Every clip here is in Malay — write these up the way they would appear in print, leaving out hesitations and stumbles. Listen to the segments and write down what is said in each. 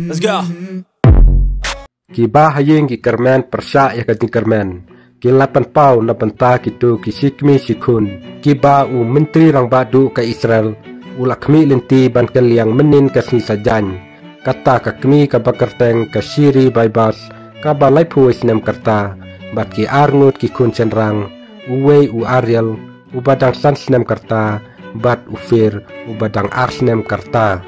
Let's go. Kiba haying ki kermen persya ya kajing kermen. Ki lapan pau na benta kitu ki sikmi sikun. Kiba u menteri rang badu ke Israel. Ulakmi linti ban keliang menin kasni sajan. Kata kakmi ka bakerteng ka Shiri baibas. Ka balai puis nem kerta. Bat ki arngut ki kun senrang. Uwe u Ariel. U badang sans nem kerta. Bat u Fir. U badang ars nem kerta.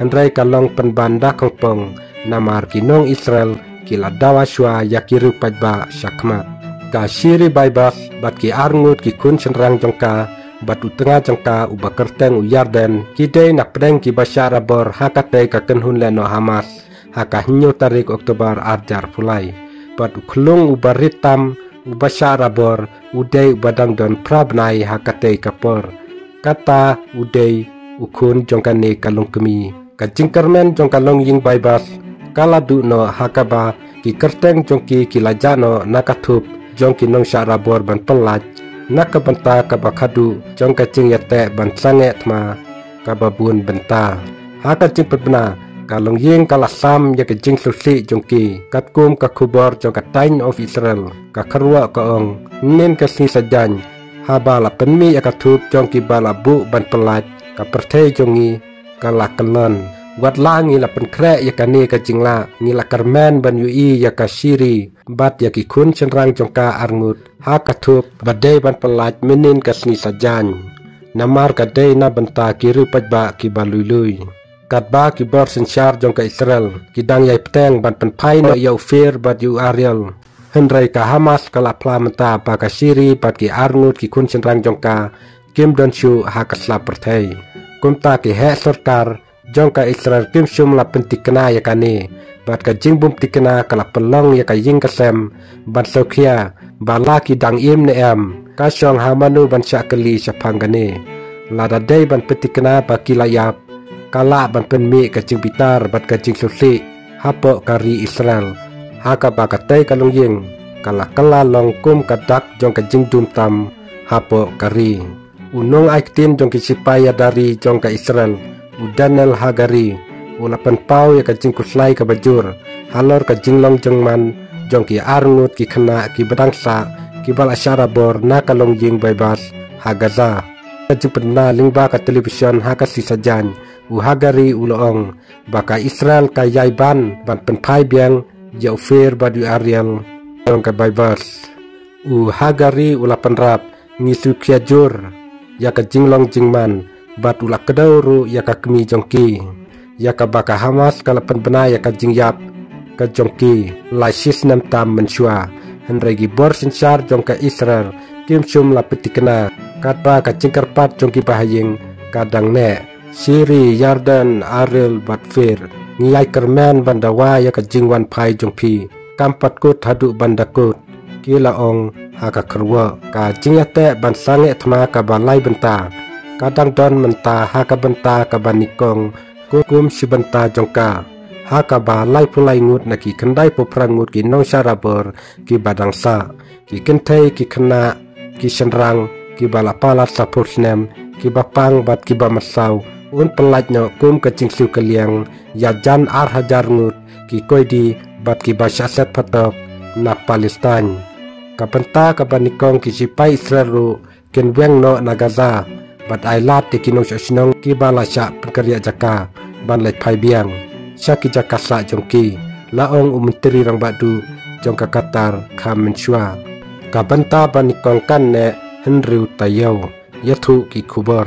Hendrai kalong penbanda kongpong. Namar kinong Israel. Kila dawa shua yakiru pajba syakmat. Ka Shiri baibas bat ki arngut ki kun senrang jongka. Bat u tengah jongka u bakerteng u Yarden. Kidai nak pedeng ki basyara bor hakate ka kenhun leno Hamas. Haka hinyo tarik Oktober arjar pulai. Bat u kelung u baritam u basyara bor. Udai u badang don prabnai hakate kapor. Kata udai u kun jongkane kalung kemi. Ka jingkermen jongkalong ying baibas. Kala du no hakaba ki kerteng jongki ki lajano nakatup jongki nong syarabor ban pelaj nakabenta kabakadu jongka cing yate ban sange tma kababun benta haka cing pebna kalong ying kalasam ya ke jing susi jongki katkum ka kubor jongka tain of Israel ka karwa kaong nin kasni sajan haba la penmi yakatup jongki bala bu ban pelaj ka pertei jongi kala kelon Wat la ngi la penkrek ya kane ka jingla ngi la kermen ban yui ya ka Shiri bat ya ki kun senrang jongka arngut ha katup badai ban pelaj menin kasni sajan namar kadai na benta kiru pajba ki balului katba ki bor sensyar jongka Israel kidang yai peteng ban penpai no ya Fir bat yu Ariel hendrai ka Hamas kala pla menta ba ka Shiri bat ki arngut ki kun senrang jongka kim don shu ha kasla pertai kumta ki he serkar jongka Israel kim shum la pentikna ya kane bat ka jingbum tikna kala pelong ya ka ying kasem bat sokia bala ki dang im ne am ka shong hamanu ban syakeli syapang gane lada dei ban petikna ba kilayap kala ban penmi ka jing bitar bat ka jing susi hapo kari Israel haka ba ka tei kalung ying kala kala long kum kadak jongka jingdum tam hapo kari unong aiktin jongki sipaya dari jongka Israel Udanel Hagari ulapan pau ya kajing kuslai ka bajur halor kajing long jengman jongki arngut ki kena ki bedangsa ki bal asyara bor na kalong jing baibas hagaza kajing pena lingba ka television haka si sajan u Hagari uloong baka Israel ka yaiban ban penpai biang ya Fir badu Ariel jong ka baibas u Hagari ulapan rap ngisu kiajur ya kajing long jingman bat ulak kedauru ya ka kemi jongki ya ka baka Hamas kala penbena ya ka jingyap ka jongki laisis nam tam mensyua henregi bor sensyar jongka Israel kim syum la petikna katba ka cingkerpat jongki bahaying kadang ne Shiri Yarden Ariel bat Fir ngiyai kermen bandawa ya ka jingwan pai jongpi kampat kut haduk bandakut kila ong haka kerwa ka jingyate ban sange tma ka balai benta kadang don menta haka benta ka banikong kukum si benta jongka haka ba lai pulai ngut na ki kendai poprang ngut ki nong syarabor ki badangsa ki kentei ki kena ki senrang ki balapalat sapusnem ki bapang bat ki bamasau un pelaj no kum kecing siu keliang ya jan ar hajar ngut ki koidi bat ki basyaset patok na Palestin ka benta ka banikong ki sipai Israel ken weng no na Gaza bat ailat te kinong syosnong ki bala sya pekerja jaka ban lai pai biang syaki jaka sa jongki laong menteri rang badu jongka Qatar kam mensyua ka benta banikong kan ne Henry Tayau yathu ki kubur